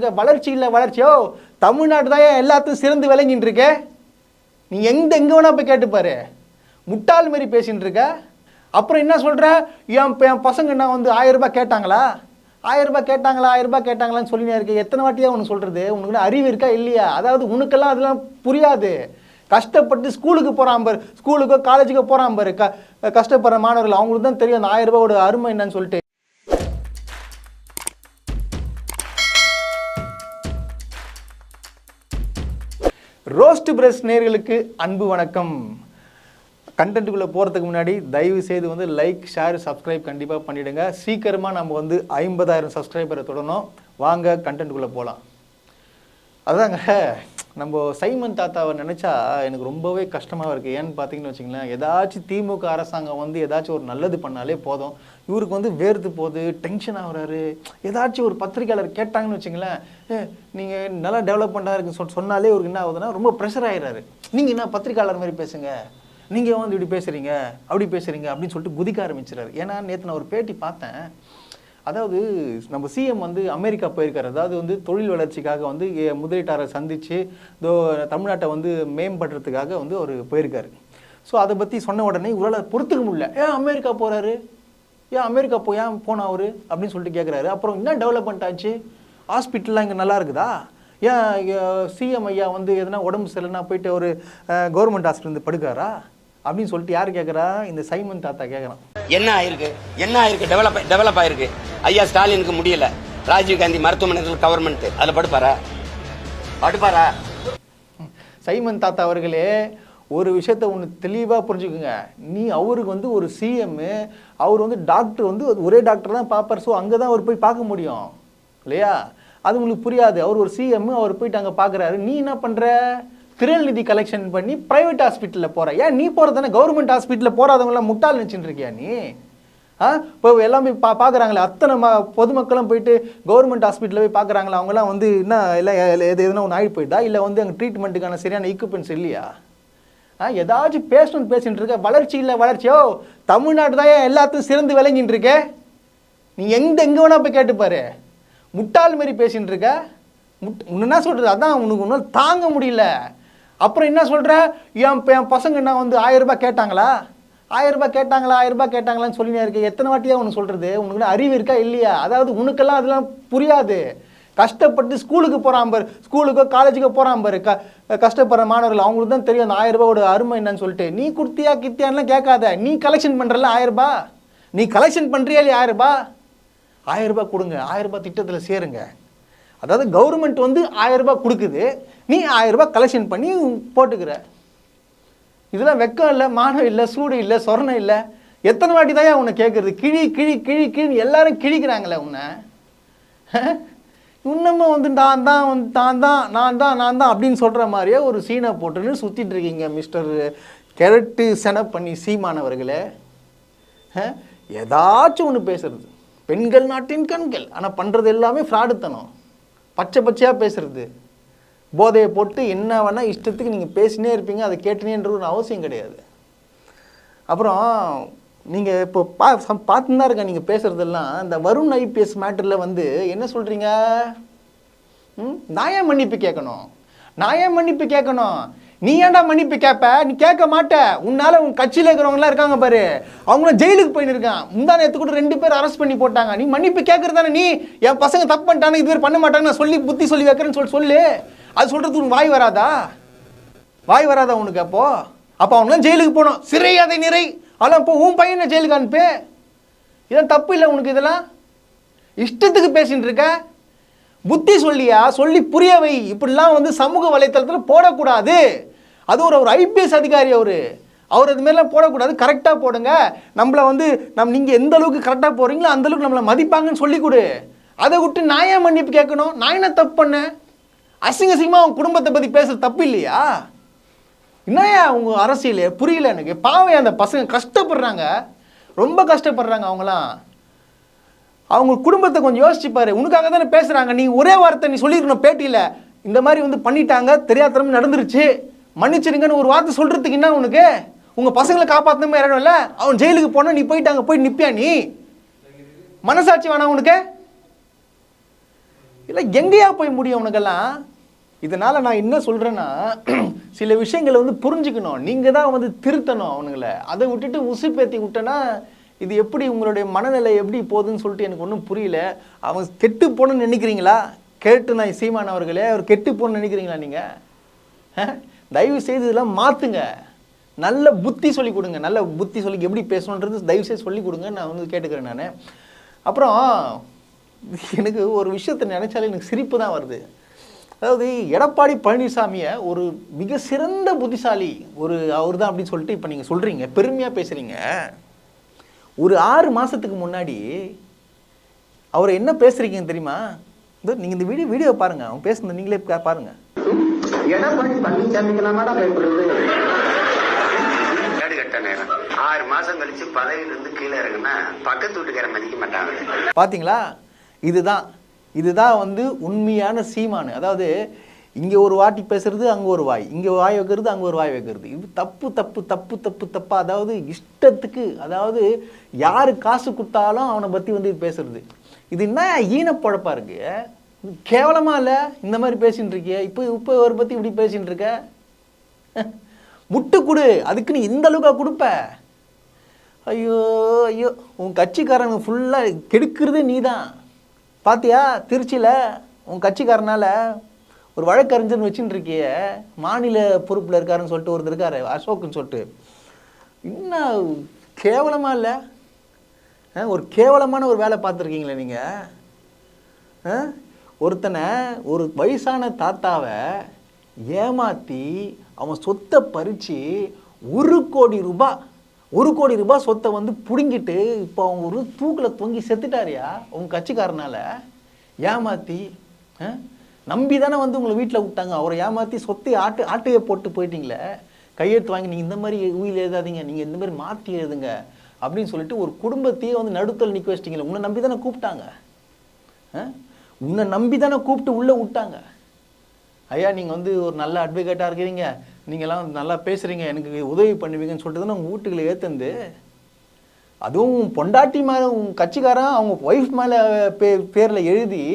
இருக்க, வளர்ச்சி இல்லை வளர்ச்சியோ தமிழ்நாடு தான் எல்லாத்தையும் சிறந்து விளங்கிட்டு இருக்க. நீ எங்கே வேணா போய் கேட்டுப்பாரு, முட்டாள் மாரி பேசின்னு இருக்க. அப்புறம் என்ன சொல்கிற, என் பசங்க நான் வந்து 1000 ரூபாய் கேட்டாங்களா, 1000 ரூபாய் கேட்டாங்களா, 1000 ரூபாய் கேட்டாங்களான்னு சொல்லினே இருக்கு. எத்தனை வாட்டியாக உனக்கு சொல்கிறது? உனக்கு அறிவு இருக்கா இல்லையா? அதாவது உனக்கெல்லாம் அதெல்லாம் புரியாது. கஷ்டப்பட்டு ஸ்கூலுக்கு போகிறான் பாரு, ஸ்கூலுக்கோ காலேஜுக்கோ போகிறான் பாரு, கஷ்டப்படுற மாணவர்கள் அவங்களுக்கு தான் தெரியும் அந்த 1000 ரூபாயோட அருமை என்னன்னு சொல்லிட்டு. ரோஸ்ட் பிரஸ் நேயர்களுக்கு அன்பு வணக்கம். கண்டென்ட்டுக்குள்ளே போகிறதுக்கு முன்னாடி தயவு செய்து வந்து லைக், ஷேர், சப்ஸ்கிரைப் கண்டிப்பாக பண்ணிவிடுங்க. சீக்கிரமாக நம்ம வந்து 50,000 சப்ஸ்கிரைபரை தொடரணும். வாங்க கண்டென்ட்டுக்குள்ளே போகலாம். அதாங்க, நம்ம சைமன் தாத்தாவை நினச்சா எனக்கு ரொம்பவே கஷ்டமாக இருக்குது. ஏன்னு பார்த்தீங்கன்னு வச்சிங்களேன், ஏதாச்சும் திமுக அரசாங்கம் வந்து ஏதாச்சும் ஒரு நல்லது பண்ணாலே போதும், இவருக்கு வந்து வேர்த்து போகுது, டென்ஷன் ஆகுறாரு. ஏதாச்சும் ஒரு பத்திரிக்கையாளர் கேட்டாங்கன்னு வச்சிங்களேன், நீங்கள் நல்லா டெவலப்மெண்ட்டாக இருக்குன்னு சொன்னாலே இவருக்கு என்ன ஆகுதுன்னா ரொம்ப ப்ரெஷர் ஆகிடுறாரு. நீங்கள் என்ன பத்திரிக்கையாளர் மாதிரி பேசுங்க, நீங்கள் வந்து இப்படி பேசுகிறீங்க, அப்படி பேசுகிறீங்க அப்படின்னு சொல்லிட்டு குதிக்க ஆரம்பிச்சிடாரு. ஏன்னா நேற்று நான் ஒரு பேட்டி பார்த்தேன். அதாவது நம்ம சிஎம் வந்து அமெரிக்கா போயிருக்காரு. அதாவது வந்து தொழில் வளர்ச்சிக்காக வந்து முதலீட்டாரை சந்தித்து தமிழ்நாட்டை வந்து மேம்படுறதுக்காக வந்து அவர் போயிருக்காரு. ஸோ அதை பற்றி சொன்ன உடனே இவரால் பொறுத்துக்க முடியல. ஏன் அமெரிக்கா போகிறாரு, ஏன் அமெரிக்கா ஏன் போனா அவர் அப்படின்னு சொல்லிட்டு கேட்குறாரு. அப்புறம் என்ன டெவலப்மெண்ட் ஆச்சு, ஹாஸ்பிட்டல்லாம் இங்கே நல்லா இருக்குதா, ஏன் சிஎம் ஐயா வந்து எதனா உடம்பு சரியில்லைன்னா போயிட்டு ஒரு கவர்மெண்ட் ஹாஸ்பிட்டல் வந்து படுக்காரா அப்படின்னு சொல்லிட்டு யார் கேட்குறா? இந்த சைமன் தாத்தா கேட்குறான். என்ன ஆயிருக்கு டெவலப் ஆயிருக்கு. ஐயா ஸ்டாலினுக்கு முடியல, ராஜீவ்காந்தி மருத்துவமனைகள் கவர்மெண்ட் அதில் படுப்பாரா? சைமன் தாத்தா அவர்களே, ஒரு விஷயத்த ஒன்று தெளிவாக புரிஞ்சுக்குங்க. அவருக்கு வந்து ஒரு சிஎம், அவர் வந்து டாக்டர் வந்து ஒரே டாக்டர் தான் பார்ப்பார். ஸோ அங்கே தான் அவர் போய் பார்க்க முடியும் இல்லையா? அது உங்களுக்கு புரியாது. அவர் ஒரு சிஎம், அவர் போயிட்டு அங்கே பார்க்குறாரு. நீ என்ன பண்ணுற, திருநிதி கலெக்ஷன் பண்ணி ப்ரைவேட் ஹாஸ்பிட்டலில் போகிற. ஏன் நீ போகிறது தானே கவர்மெண்ட் ஹாஸ்பிட்டலில் போகாதவங்களாம் முட்டாள் நினச்சிட்டு இருக்கியா நீ? இப்போ எல்லாமே பார்க்குறாங்களே, அத்தனை பொதுமக்களும் போயிட்டு கவர்மெண்ட் ஹாஸ்பிட்டலில் போய் பார்க்குறாங்களா? அவங்களாம் வந்து என்ன எல்லாம் எதுனா ஒன்று ஆகிட்டு போயிட்டா, இல்லை வந்து அங்கே ட்ரீட்மெண்ட்டுக்கான சரியான எக்யூப்மெண்ட்ஸ் இல்லையா? ஏதாச்சும் பேசணும்னு பேசிட்டு இருக்க. வளர்ச்சி இல்லை வளர்ச்சியோ தமிழ்நாடு தான் எல்லாத்தையும் சிறந்து விளங்கிட்டு இருக்க. நீ எங்கே வேணா போய் கேட்டுப்பாரு, முட்டாள் மாரி பேசிட்டு இருக்க. என்ன சொல்கிறது, அதான் உனக்கு ஒன்றும் தாங்க முடியல. அப்புறம் என்ன சொல்கிற, என் பசங்க நான் வந்து 1000 ரூபாய் கேட்டாங்களா, 1000 ரூபாய் கேட்டாங்களா, 1000 ரூபாய் கேட்டாங்களான்னு சொல்லினே இருக்கு. எத்தனை வாட்டியாக உனக்கு சொல்கிறது? உனக்கு அறிவு இருக்கா இல்லையா? அதாவது உனக்கெல்லாம் அதெல்லாம் புரியாது. கஷ்டப்பட்டு ஸ்கூலுக்கு போகிறான் பாரு, ஸ்கூலுக்கோ காலேஜுக்கோ போகிறான் பாரு, கஷ்டப்படுற மாணவர்கள் அவங்களுக்கு தான் தெரியும் அந்த 1000 ரூபாயோட அருமை என்னன்னு சொல்லிட்டு. நீ குடுத்தியா கித்தியான்லாம் கேட்காத. நீ கலெக்ஷன் பண்ணுறல 1000 ரூபாய், நீ கலெக்ஷன் பண்ணுறியா இல்லையா 1000 ரூபாய்? 1000 ரூபாய் கொடுங்க, 1000 ரூபாய் திட்டத்தில் சேருங்க. அதாவது கவர்மெண்ட் வந்து 1000 ரூபாய் கொடுக்குது, நீ 1000 ரூபாய் கலெக்ஷன் பண்ணி போட்டுக்கிற. இதெல்லாம் வெக்கம் இல்லை, மானம் இல்லை, சூடு இல்லை, சொர்ணம் இல்லை. எத்தனை வாட்டி தான் உன்னை கேட்குறது? கிழி கிழி கிழி கிழி எல்லாரும் கிழிக்கிறாங்களே உன்னை. இன்னமும் வந்து நான் தான் அப்படின்னு சொல்கிற மாதிரியே ஒரு சீனை போட்டுன்னு சுற்றிட்டு இருக்கீங்க மிஸ்டர் கெரட்டு செனப் பண்ணி சீமானவர்களே. ஏதாச்சும் ஒன்று பேசுறது, பெண்கள் நாட்டின் கண்கள், ஆனால் பண்ணுறது எல்லாமே ஃப்ராடுத்தனம், பச்சையாக பேசுறது, போதையை போட்டு என்ன வேணால் இஷ்டத்துக்கு நீங்கள் பேசினே இருப்பீங்க, அதை கேட்டுனேன்ற ஒரு அவசியம் கிடையாது. அப்புறம் நீங்கள் இப்போ பார்த்துன்னு தான் இருக்க, நீங்கள் பேசுகிறதெல்லாம் இந்த வருண் ஐபிஎஸ் மேட்டரில் வந்து என்ன சொல்கிறீங்க? நான் ஏன் மன்னிப்பு கேட்கணும்? நீ ஏன்டா மன்னிப்பு கேட்ப? நீ கேட்க மாட்ட. உன்னால உன் கட்சியில் இருக்கிறவங்களாம் இருக்காங்க பாரு, அவங்களும் ஜெயிலுக்கு போயின்னு இருக்கான். முந்தா நேற்று கூட 2 பேர் அரெஸ்ட் பண்ணி போட்டாங்க. நீ மன்னிப்பு கேட்கறதானே? நீ என் பசங்க தப்பு பண்ணிட்டானே, இதுவரை பண்ண மாட்டாங்க, நான் சொல்லி புத்தி சொல்லி வைக்கிறேன்னு சொல்லு. அது சொல்கிறது உனக்கு வாய் வராதா உனக்கு? அப்போ அவங்களாம் ஜெயிலுக்கு போனோம், சிறை அதை நிறை, அதெல்லாம் இப்போ உன் பையனை ஜெயிலுக்கு அனுப்பு. இதெல்லாம் தப்பு இல்லை உனக்கு? இதெல்லாம் இஷ்டத்துக்கு பேசிட்டு இருக்க. புத்தி சொல்லியா, சொல்லி புரிய வை. இப்படிலாம் வந்து சமூக வலைத்தளத்தில் போடக்கூடாது. அது ஒரு ஐபிஎஸ் அதிகாரி, அவர் அது மாதிரிலாம் போடக்கூடாது. கரெக்டாக போடுங்க. நம்மளை வந்து நீங்கள் எந்த அளவுக்கு கரெக்டாக போகிறீங்களோ அந்த அளவுக்கு நம்மளை மதிப்பாங்கன்னு சொல்லி கொடு. அதை விட்டு நான் ஏன் மன்னிப்பு கேட்கணும்? நான் என்ன தப்பு பண்ணேன்? அசிங்கமாக அவங்க குடும்பத்தை பற்றி பேசுறது தப்பு இல்லையா? என்னையா உங்கள் அரசியல் புரியல எனக்கு. பாவம், அந்த பசங்க கஷ்டப்படுறாங்க, ரொம்ப கஷ்டப்படுறாங்க. அவங்க குடும்பத்தை கொஞ்சம் யோசிச்சுப்பாரு. உனக்காக தானே பேசுகிறாங்க. நீ ஒரே வார்த்தை நீ சொல்லியிருக்கணும் பேட்டியில், இந்த மாதிரி வந்து பண்ணிட்டாங்க, தெரியாதனமா நடந்துருச்சு, மன்னிச்சிருங்கன்னு ஒரு வார்த்தை சொல்கிறதுக்கு என்ன உனக்கு? உங்கள் பசங்களை காப்பாற்றணுமே இடம் இல்லை. அவன் ஜெயிலுக்கு போனால் நீ போயிட்டு அங்கே போய் நிற்பியா? நீ மனசாட்சி வேணாம் உனக்கு? இல்லை எங்கேயா போய் முடியும் உனக்கெல்லாம்? இதனால் நான் என்ன சொல்கிறேன்னா, சில விஷயங்களை வந்து புரிஞ்சுக்கணும். நீங்கள் தான் வந்து திருத்தணும் அவனுங்களை. அதை விட்டுட்டு உசுப்பேத்தி விட்டேன்னா இது எப்படி உங்களுடைய மனநிலை எப்படி போகுதுன்னு சொல்லிட்டு எனக்கு ஒன்றும் புரியல. அவன் கெட்டு போகணுன்னு நினைக்கிறீங்களா? கேட்டு நான் சீமான் அவர்களே, அவர் கெட்டு போகணுன்னு நினைக்கிறீங்களா நீங்கள்? தயவு செய்து இதெல்லாம் மாற்றுங்க. நல்ல புத்தி சொல்லி கொடுங்க. நல்ல புத்தி சொல்லி எப்படி பேசணுன்றது தயவு செய்து சொல்லி கொடுங்க. நான் வந்து கேட்டுக்கிறேன் நான். அப்புறம் எனக்கு ஒரு விஷயத்தை நினைச்சாலே எனக்கு சிரிப்பு தான் வருது. அதாவது எடப்பாடி பழனிசாமியை ஒரு மிக சிறந்த புத்திசாலி அவர் தான் அப்படின்னு சொல்லிட்டு இப்போ நீங்கள் சொல்கிறீங்க, பெருமையாக பேசுகிறீங்க. ஒரு 6 மாதத்துக்கு முன்னாடி அவரை என்ன பேசுகிறீங்கன்னு தெரியுமா? நீங்கள் இந்த வீடியோ பாருங்கள், அவங்க பேசுனது நீங்களே பாருங்கள். எடப்பாடி பழனிசாமிக்கு நான் பயப்படுறது 6 மாசம் கழிச்சு பதவியிலிருந்து கீழே இறங்குனா பக்கத்து வீட்டுக்கார மதிக்க மாட்டாங்க. பார்த்தீங்களா? இதுதான் வந்து உண்மையான சீமானு. அதாவது இங்கே ஒரு வாட்டி பேசுறது, அங்கே ஒரு வாய், இங்கே வாய் வைக்கிறது, அங்கே ஒரு வாய் வைக்கிறது. இது தப்பு தப்பு தப்பு தப்பு தப்பா. அதாவது இஷ்டத்துக்கு, அதாவது யாரு காசு கொடுத்தாலும் அவனை பற்றி வந்து பேசுறது. இது என்ன ஈனப்பழப்பா இருக்கு? கேவலமா இல்லை இந்த மாதிரி பேசின்னு இருக்கிய? இப்போ அவரை பற்றி இப்படி பேசின்னு இருக்க? முட்டு கொடு, அதுக்கு நீ இந்த அளவுக்கா கொடுப்ப? ஐயோ ஐயோ, உன் கட்சிக்காரங்க ஃபுல்லாக கெடுக்கிறது நீ தான். பார்த்தியா திருச்சியில் உன் கட்சிக்காரனால் ஒரு வழக்கறிஞர்னு வச்சுட்டு இருக்கிய, மாநில பொறுப்பில் இருக்காருன்னு சொல்லிட்டு ஒருத்தர் இருக்காரு அசோக்குன்னு சொல்லிட்டு. இன்னும் கேவலமாக இல்லை? ஒரு கேவலமான ஒரு வேலை பார்த்துருக்கீங்களே நீங்கள். ஒருத்தனை, ஒரு வயசான தாத்தாவை ஏமாற்றி அவன் சொத்தை பறித்து 1 கோடி ரூபாய் சொத்தை வந்து பிடுங்கிட்டு இப்போ அவங்க ஒரு தூக்கில் தொங்கி செத்துட்டாரியா உங்க கட்சிக்காரனால? ஏமாற்றி நம்பி தானே வந்து உங்களை வீட்டில் விட்டாங்க. அவரை ஏமாற்றி சொத்தை ஆட்டையை போட்டு போயிட்டீங்களே. கையெழுத்து வாங்கி நீங்கள் இந்த மாதிரி உயிர் எழுதாதீங்க, நீங்கள் இந்த மாதிரி மாற்றி எழுதுங்க அப்படின்னு சொல்லிட்டு ஒரு குடும்பத்தையே வந்து நடுத்தல் நிற்க வச்சிட்டிங்களே. உன்னை நம்பி தானே கூப்பிட்டாங்க, உன்னை நம்பி தானே கூப்பிட்டு உள்ளே விட்டாங்க. ஐயா நீங்கள் வந்து ஒரு நல்ல அட்வொகேட்டாக இருக்கிறீங்க, நீங்கள்லாம் நல்லா பேசுகிறீங்க, எனக்கு உதவி பண்ணுவீங்கன்னு சொல்லிட்டு தானே உங்கள் வீட்டுகளை ஏற்றுந்து, அதுவும் பொண்டாட்டி மேலே உங்கள் கட்சிக்காரன் அவங்க ஒய்ஃப் மேலே பேரில் எழுதி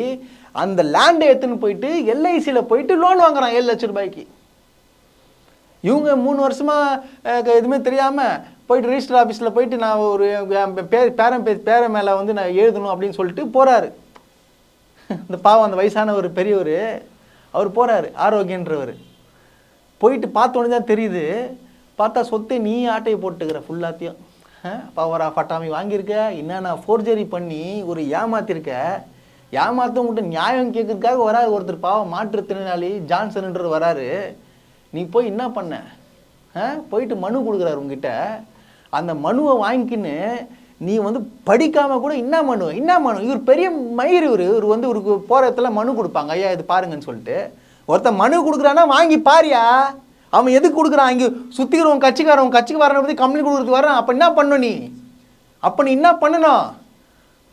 அந்த லேண்டை எடுத்துன்னு போயிட்டு எல்ஐசியில் போயிட்டு லோன் வாங்குறான் 7 லட்சம் ரூபாய்க்கு. இவங்க 3 வருஷமாக எதுவுமே தெரியாமல் போயிட்டு ரிஜிஸ்டர் ஆஃபீஸில் போயிட்டு நான் ஒரு பேரன் மேலே வந்து நான் எழுதணும் அப்படின்னு சொல்லிட்டு போகிறாரு. இந்த பாவம் அந்த வயசான ஒரு பெரியவர் அவர் போகிறாரு, ஆரோக்கியன்றவர். போயிட்டு பார்த்தோன்னே தான் தெரியுது, பார்த்தா சொத்தை நீ ஆட்டையை போட்டுக்கிற ஃபுல்லாத்தையும். பவர் ஆஃப் அட்டாமி வாங்கியிருக்க, என்னென்ன ஃபோர்ஜரி பண்ணி ஒரு ஏமாத்திருக்க. ஏமாத்த உங்கள்கிட்ட நியாயம் கேட்கறதுக்காக வராரு ஒருத்தர், பாவம் மாற்றுத்திறனாளி ஜான்சன்ன்றது வராரு. நீ போய் என்ன பண்ண? போயிட்டு மனு கொடுக்குறாரு உங்ககிட்ட. அந்த மனுவை வாங்கிக்கின்னு நீ வந்து படிக்காமல் கூட என்ன மனு இவர் பெரிய மயிர், இவர் வந்து ஒரு போகிற இடத்துல மனு கொடுப்பாங்க, ஐயா இது பாருங்கன்னு சொல்லிட்டு. ஒருத்தன் மனு கொடுக்குறான்னா வாங்கி பாரியா. அவன் எதுக்கு கொடுக்குறான்? இங்கே சுற்றிக்கிறவன் கட்சிக்கு வரனை பற்றி கம்ப்ளைண்ட் கொடுக்குறது வரான். அப்போ என்ன பண்ணணும் நீ? என்ன பண்ணணும்?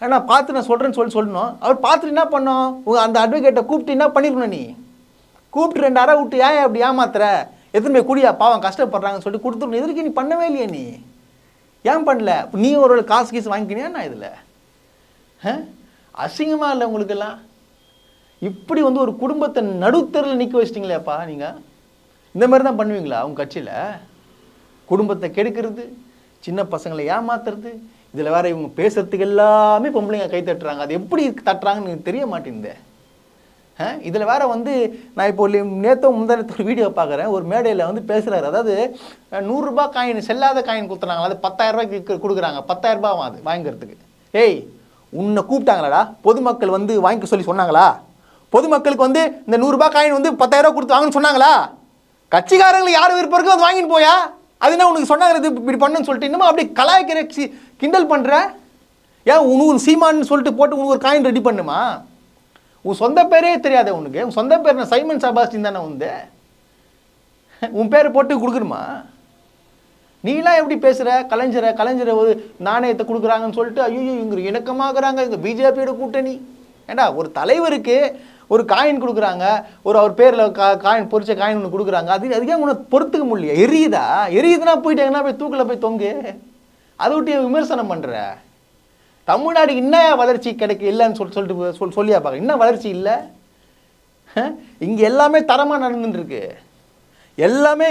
நான் பார்த்து நான் சொல்கிறேன்னு சொல்லணும். அவர் பார்த்துட்டு என்ன பண்ணோம்? அந்த அட்வொகேட்டை கூப்பிட்டு என்ன பண்ணிருக்கணும்? நீ கூப்பிட்டு 2 அறை விட்டு ஏன் அப்படி ஏமாத்துற, எத்தனை போய் குடியா பாவம் கஷ்டப்படுறாங்கன்னு சொல்லிட்டு கொடுத்துருக்கணும். எதுக்கு நீ பண்ணவே இல்லையா? நீ ஏன் பண்ணல? நீ ஒரு காசு கீசு வாங்கிக்கினியா? நான் இதில் அசிங்கமாக இல்லை உங்களுக்கெல்லாம்? இப்படி வந்து ஒரு குடும்பத்தை நடுத்தரில் நிற்க வச்சிட்டிங்களேப்பா. நீங்கள் இந்த மாதிரி தான் பண்ணுவீங்களா உங்கள் கட்சியில்? குடும்பத்தை கெடுக்கிறது, சின்ன பசங்களை ஏமாத்துறது, இதில் வேற இவங்க பேசுறதுக்கு எல்லாமே பொம்பளைங்க கை தட்டுறாங்க. அது எப்படி தட்டுறாங்கன்னு எனக்கு தெரிய மாட்டேங்குது. இதில் வேற வந்து நான் இப்போ முந்தானத்து ஒரு வீடியோ பார்க்குறேன், ஒரு மேடையில் வந்து பேசுகிறாரு. அதாவது 100 ரூபாய் காயின், செல்லாத காயின் கொடுத்துறாங்க, அது 10,000 ரூபாய்க்கு கொடுக்குறாங்க. 10,000 ரூபாய் அது வாங்கிறதுக்கு. ஏய் உன்னை கூப்பிட்டாங்களாடா? பொதுமக்கள் வந்து வாங்கிக்க சொல்லி சொன்னாங்களா? பொதுமக்களுக்கு வந்து இந்த 100 ரூபாய் காயின் வந்து 10,000 ரூபாய் கொடுத்து வாங்கன்னு சொன்னாங்களா? கட்சிக்காரங்களுக்கு யார் விருப்பம் இருக்கோ அது வாங்கின்னு போயா? அது என்ன உனக்கு சொன்னாங்க இது இப்படி பண்ணுன்னு சொல்லிட்டு இன்னமும் அப்படி கலாய்க்கிற கிண்டல் பண்ணுற? ஏன் உனக்கு சீமான்னு சொல்லிட்டு போட்டு உனக்கு ஒரு காயின் ரெடி பண்ணுமா? உன் சொந்த பேரே தெரியாத உனக்கு? உன் சொந்த பேர் நான் சைமன் செபாஸ்டியன் தானே வந்து உன் பேரை போட்டு கொடுக்குறமா? நீலாம் எப்படி பேசுகிற? கலைஞரை ஒரு நாணயத்தை கொடுக்குறாங்கன்னு சொல்லிட்டு ஐயோ இவங்க இணக்கமாகறாங்க, இங்கே பிஜேபியோட கூட்டணி. ஏண்டா ஒரு தலைவருக்கு ஒரு காயின் கொடுக்குறாங்க, அவர் பேரில் காயின் பொறிச்ச காயின் ஒன்று கொடுக்குறாங்க, அதுக்கே உனக்கு பொறுத்துக்க முடியல. எரியுதுன்னா போயிட்டு எங்கன்னா போய் தூக்கில் போய் தொங்கு. அதை விட்டு விமர்சனம் பண்ணுற? தமிழ்நாடு என்ன வளர்ச்சி கிடைக்க இல்லைன்னு சொல்லியா பார்க்க, என்ன வளர்ச்சி இல்லை? இங்கே எல்லாமே தரமாக நடந்துட்டு இருக்கு. எல்லாருமே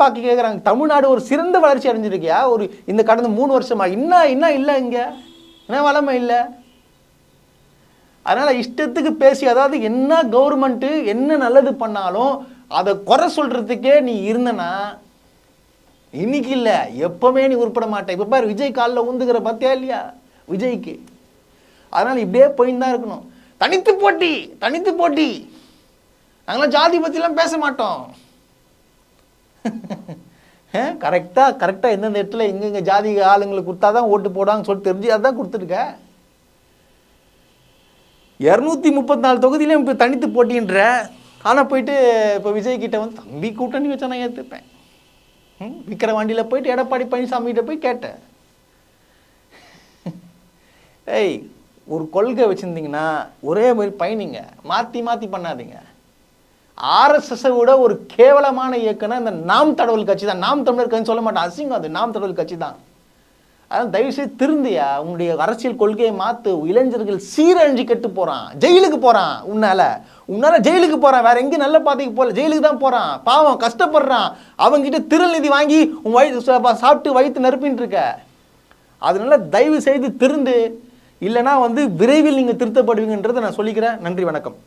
பார்க்க கேட்குறாங்க, தமிழ்நாடு ஒரு சிறந்த வளர்ச்சி அடைஞ்சிருக்கியா ஒரு இந்த கடந்த 3 வருஷமா? என்ன இல்லை இங்கே, என்ன வளமை இல்லை? அதனால் இஷ்டத்துக்கு பேசி, அதாவது என்ன கவர்மெண்ட்டு என்ன நல்லது பண்ணாலும் அதை குறை சொல்கிறதுக்கே நீ இருந்தனா இன்னைக்கு இல்லை எப்பவுமே நீ உருப்பட மாட்டேன். இப்போ பாரு விஜய் காலில் ஊந்துக்கிற பார்த்தியா இல்லையா விஜய்க்கு? அதனால் இப்படியே போயின்னு தான் இருக்கணும். தனித்து போட்டி நாங்களாம் ஜாதி பற்றிலாம் பேச மாட்டோம். கரெக்டாக எந்தெந்த இடத்துல எங்கெங்கே ஜாதி ஆளுங்களுக்கு கொடுத்தா தான் ஓட்டு போடாங்கன்னு சொல்லிட்டு தெரிஞ்சு அதுதான் கொடுத்துருக்க. 234 தொகுதியிலையும் இப்போ தனித்து போட்டின்ற. ஆனால் போயிட்டு இப்போ விஜய் கிட்ட வந்து தம்பி கூட்டணி வச்சா நான் ஏற்றுப்பேன். விக்கிரவாண்டியில் போயிட்டு எடப்பாடி பழனிசாமிகிட்ட போய் கேட்டேன், ஏய் ஒரு கொள்கை வச்சுருந்தீங்கன்னா ஒரே மாதிரி பயணிங்க, மாற்றி பண்ணாதீங்க. ஆர்எஸ்எஸை விட ஒரு கேவலமான இயக்கம்னா இந்த நாம் தடவல் கட்சி தான். நாம் தமிழர் கட்சி சொல்ல மாட்டேன், அசிங்கம் அது, நாம் தடவல் கட்சி தான். அதான் தயவுசெய்து திருந்தியா, உன்னுடைய அரசியல் கொள்கையை மாற்று. இளைஞர்கள் சீரழிஞ்சு கெட்டு போகிறான், ஜெயிலுக்கு போகிறான். உன்னால ஜெயிலுக்கு போகிறான், வேற எங்கேயும் நல்ல பாதைக்கு போகல, ஜெயிலுக்கு தான் போகிறான். பாவம் கஷ்டப்படுறான். அவங்ககிட்ட திருள் நிதி வாங்கி உன் சாப்பிட்டு வயிற்று நறுப்பின்னு இருக்க. அதனால தயவு செய்து திருந்து, இல்லைனா வந்து விரைவில் நீங்கள் திருத்தப்படுவீங்கன்றதை நான் சொல்லிக்கிறேன். நன்றி, வணக்கம்.